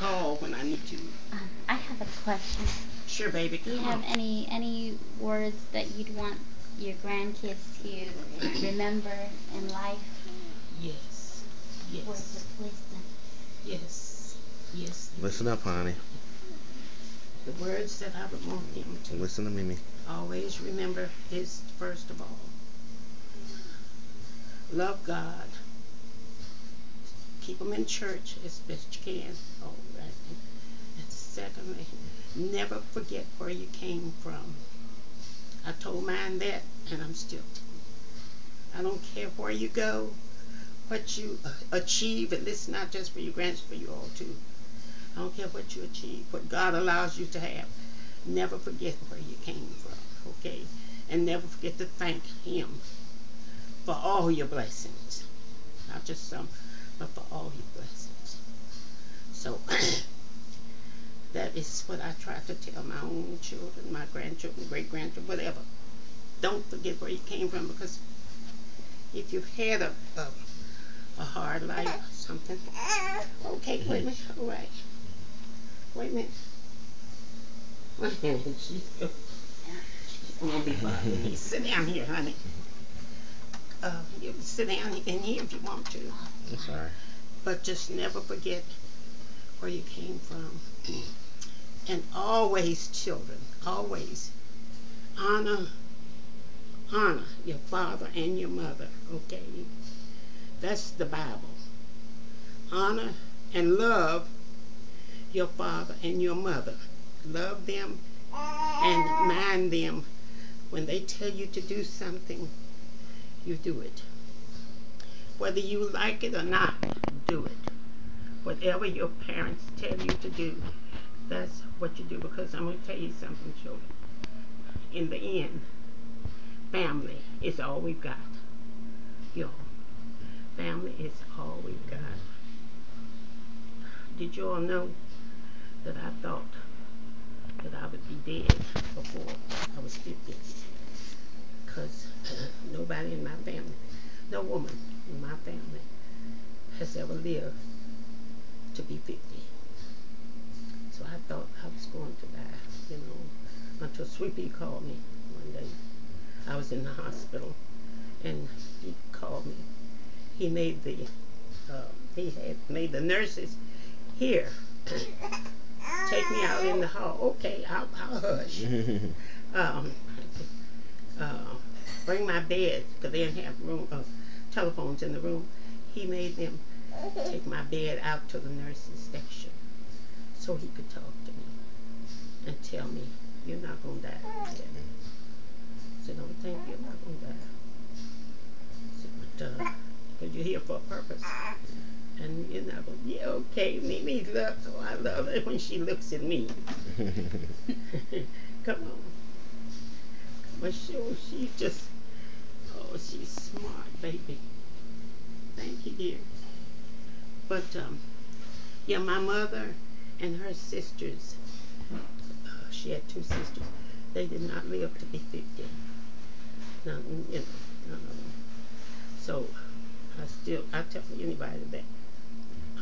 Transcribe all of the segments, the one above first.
call when I need to. I have a question. Sure, baby. Do you have any words that you'd want your grandkids to remember in life? Yes. Yes. Words of wisdom. Yes. Yes. Listen up, honey. The words that I would want them to Listen to Mimi. always remember is, first of all, love God. Keep them in church as best you can. All right. And secondly, never forget where you came from. I told mine that, and I'm still telling. I don't care where you go, what you achieve, and this is not just for your grands, for you all too. I don't care what you achieve, what God allows you to have. Never forget where you came from, okay? And never forget to thank Him for all your blessings. Not just some, but for all your blessings. So, that is what I try to tell my own children, my grandchildren, great-grandchildren, whatever. Don't forget where you came from, because if you've had a hard life or something. Okay, wait a minute. All right. Wait a minute. Wait a minute. She's gonna be bothering me. Sit down here, honey. You can sit down in here if you want to. I'm sorry. But just never forget where you came from. And always, children, always honor your father and your mother, okay? That's the Bible. Honor and love your father and your mother. Love them and mind them. When they tell you to do something, you do it. Whether you like it or not, do it. Whatever your parents tell you to do, that's what you do. Because I'm going to tell you something, children. In the end, family is all we've got. Y'all. Family is all we've got. Did you all know that I thought that I would be dead before I was 50? Because nobody in my family, no woman in my family has ever lived to be 50. So I thought I was going to die, you know, until Sweepy called me one day. I was in the hospital, and he called me. He made the nurses here take me out in the hall. Okay, I'll hush. Bring my bed, because they didn't have telephones in the room. He made them take my bed out to the nurse's station so he could talk to me and tell me, you're not going to die. I said, don't think you're not going to die. I said, but because you're here for a purpose. And you're not going to, yeah, okay, Mimi loves, oh, I love it when she looks at me. Come on. But she's just, oh, she's smart, baby. Thank you, dear. But, yeah, my mother and her sisters, she had 2 sisters, they did not live to be 50. None, you know, none of them. So, I tell anybody that.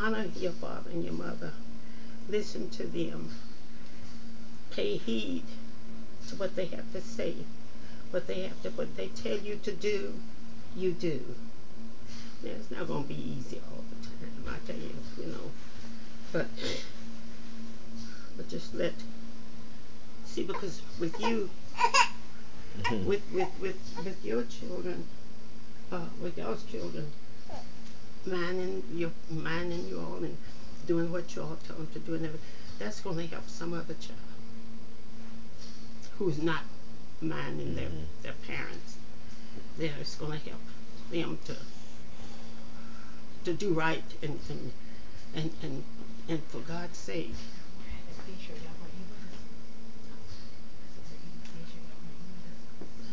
Honor your father and your mother. Listen to them. Pay heed to what they have to say. What they tell you to do, you do. Now, it's not going to be easy all the time, I tell you, you know. But just see, because with you, with your children, with y'all's children, minding you all and doing what you all tell them to do, and everything, that's going to help some other child who's not minding their parents. It's going to help them to do right and for God's sake.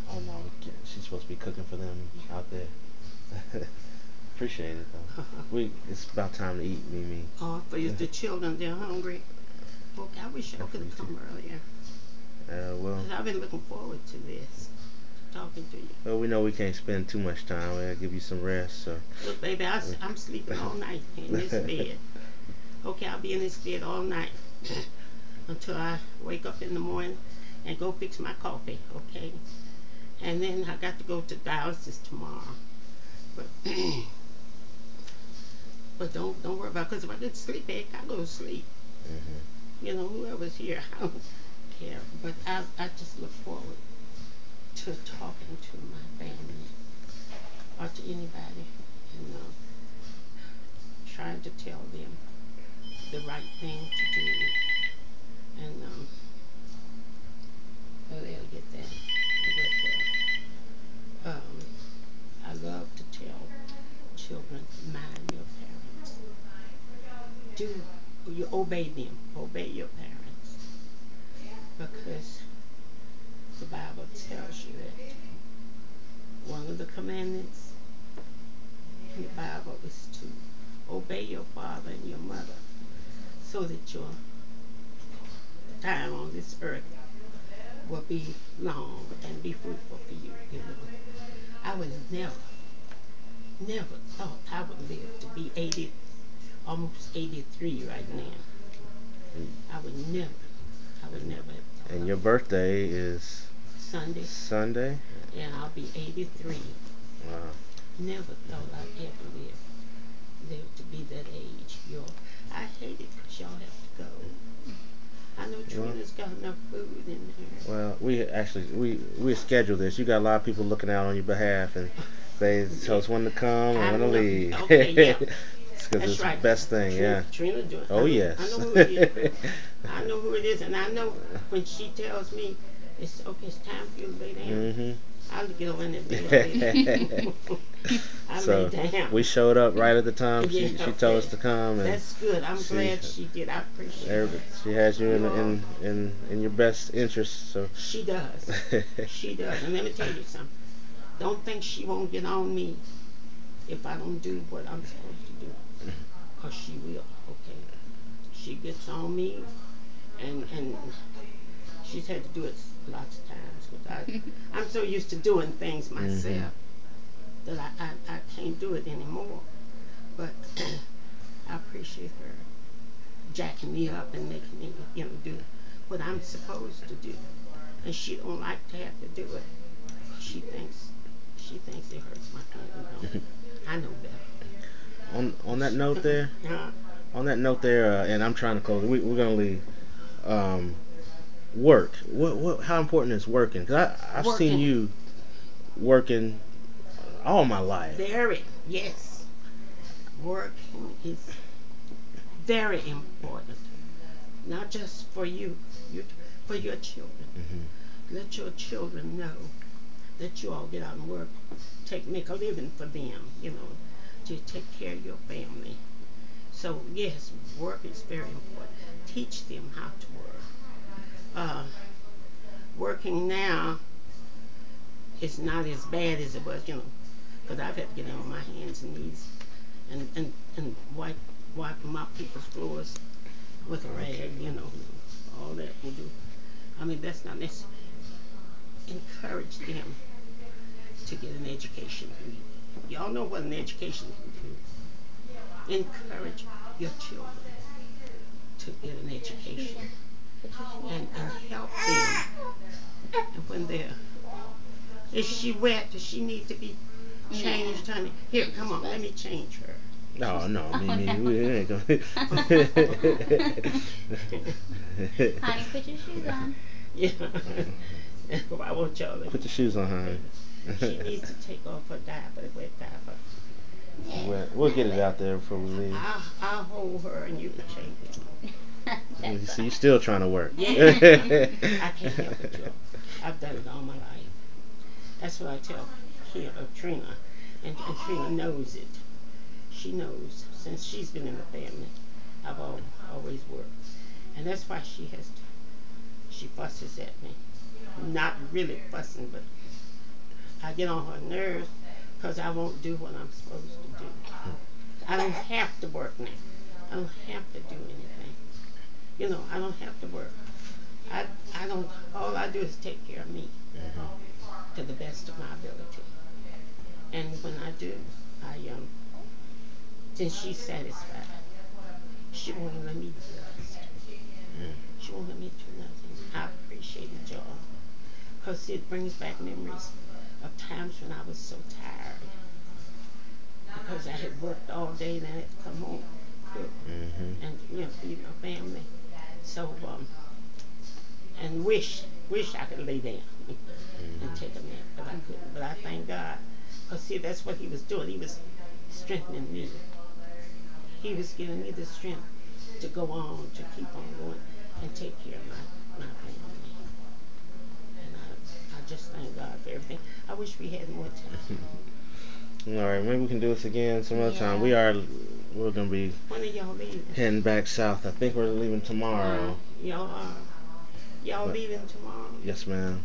Oh no, she's supposed to be cooking for them out there. Appreciate it though. It's about time to eat, Mimi. Oh, for the children, they're hungry. Okay, I wish I could have come earlier. Well, I've been looking forward to this, talking to you. Well, we know we can't spend too much time. We'll give you some rest. So. Look, baby, I'm sleeping all night in this bed. Okay, I'll be in this bed all night until I wake up in the morning and go fix my coffee, okay? And then I got to go to dialysis tomorrow. But but don't worry about it, because if I get to sleep, I go to sleep. You know, whoever's here, I don't care. But I just look forward to talking to my family or to anybody and trying to tell them the right thing to do. And they'll get that. But I love to tell children, mind your parents. You obey them. Obey your parents. Because the Bible tells you that one of the commandments in the Bible is to obey your father and your mother so that your time on this earth will be long and be fruitful for you. You know, I would never thought I would live to be 80, almost 83 right now. I would never have thought. And your birthday is Sunday. Sunday? And I'll be 83. Wow. Never thought I'd ever live to be that age. I hate it because y'all have to go. I know Trina's got enough food in there. Well, we scheduled this. You got a lot of people looking out on your behalf, and they tell us when to come and when to leave. Okay, yeah. Because it's right. The best thing, yeah. Trina doing it. Oh, yes. I know who it is. I know who it is, and I know when she tells me it's okay, it's time for you to lay down. I'll get over in that bed. I So lay down. we showed up right at the time she told us to come. And that's good. I'm glad she did. I appreciate it. She has you in your best interest. So she does. She does. And let me tell you something. Don't think she won't get on me if I don't do what I'm supposed to do. Because she will, okay? She gets on me, and she's had to do it lots of times. Because I'm so used to doing things myself that I can't do it anymore. But I appreciate her jacking me up and making me, do what I'm supposed to do. And she don't like to have to do it. She thinks it hurts my feelings. I know better. On that note there, and I'm trying to close. We're gonna leave. Work. How important is working? Because I've seen you working all my life. Very, yes. Working is very important. Not just for you, for your children. Let your children know that you all get out and work, make a living for them, to take care of your family. So yes, work is very important. Teach them how to work. Working now is not as bad as it was, because I've had to get on my hands and knees and wipe mop people's floors with a rag, all that will do. I mean, that's not necessary. Encourage them to get an education. Y'all know what an education can do. Encourage your children to get an education and help them. And when is she wet? Does she need to be changed, honey? Here, come on, let me change her. No, we ain't gonna. Honey, put your shoes on. Yeah. I want y'all to put your shoes on, honey. She needs to take off her diaper, wet diaper. We'll get it out there before we leave. I'll hold her and you can change it. You see, you're still trying to work. Yeah. I can't help it, Joe. I've done it all my life. That's what I tell Trina. And Trina knows it. She knows. Since she's been in the family, I've always worked. And that's why she fusses at me. Not really fussing, but I get on her nerves because I won't do what I'm supposed to do. I don't have to work now. I don't have to do anything. I don't have to work. I don't. All I do is take care of me to the best of my ability. And when I do, then she's satisfied. she won't let me do rest. She won't let me do nothing. I appreciate it, y'all, because it brings back memories of times when I was so tired because I had worked all day and I had to come home, cook, and feed my family. So and wish I could lay down and take a nap, but I couldn't. But I thank God, because see, that's what He was doing. He was strengthening me. He was giving me the strength to go on, to keep on going, and take care of my family. And I just thank God for everything. I wish we had more time. All right, maybe we can do this again some other time. We're gonna be When are y'all leaving? heading back south. I think we're leaving tomorrow. Y'all are. Y'all leaving tomorrow? Yes, ma'am.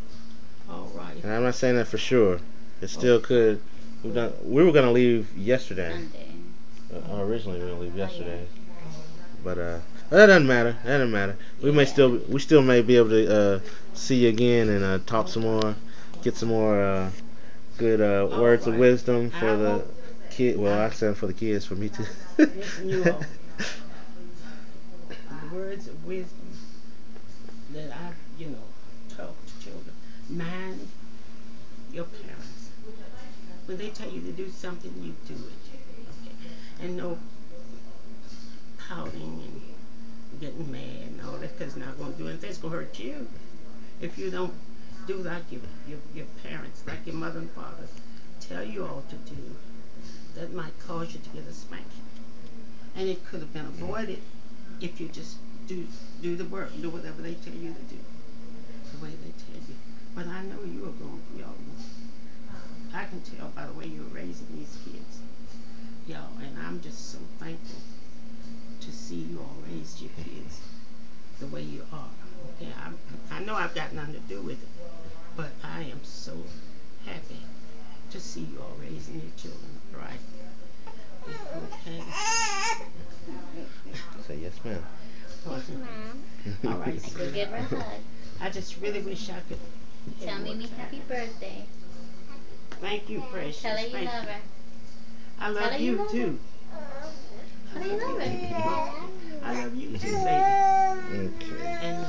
All right. And I'm not saying that for sure. It still could. We were gonna leave yesterday. Sunday. Originally we were gonna leave yesterday, but that doesn't matter. That doesn't matter. We still may be able to see you again and talk some more, get some more good words of wisdom for the kid. Well, I said for the kids, for me too. Listen, you all. The words of wisdom that I, taught to children. Mind your parents. When they tell you to do something, you do it. Okay? And no pouting and getting mad and all that, because it's not going to do anything. It's going to hurt you if you don't do like your parents, like your mother and father tell you all to do. That might cause you to get a spanking. And it could have been avoided if you just do the work, do whatever they tell you to do, the way they tell you. But I know you are going to, y'all. I can tell by the way you're raising these kids, y'all, and I'm just so thankful to see you all raise your kids the way you are. Okay, I know I've got nothing to do with it, but I am so happy to see you all raising your children right. Okay. Say yes, ma'am. Yes, ma'am. All right. I could give her a hug. I just really wish I could. Tell Mimi happy birthday. Thank you, Precious. Tell her you love her. I love you too. Tell her you love her. I love you too, baby. Okay. And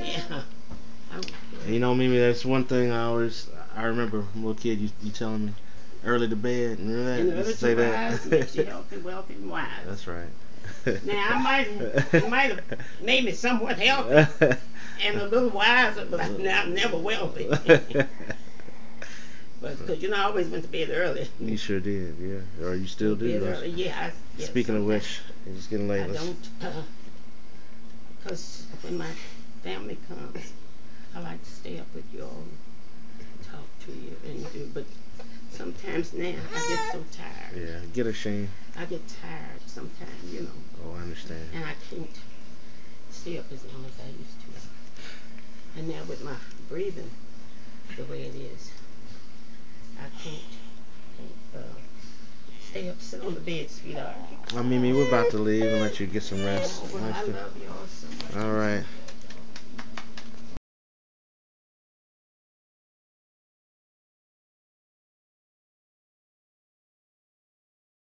yeah. You know, Mimi, that's one thing I remember when I was a kid, you telling me early to bed. Remember that? In You order used to say to rise, that. makes you healthy, wealthy, and wise. That's right. Now, it might have made me somewhat healthy and a little wiser, but I'm never wealthy. But because I always went to bed early. You sure did, yeah. Or you still do. Early. Yeah. Speaking of which, it's just getting late. I don't, because when my family comes, I like to stay up with you all, talk to you, and do. But sometimes now I get so tired. Yeah, get ashamed. I get tired sometimes, Oh, I understand. and I can't stay up as long as I used to. And now with my breathing the way it is, I can't stay up, sit on the bed, sweetheart. Mimi, we're about to leave and let you get some rest. Well, I love you all so much. All right.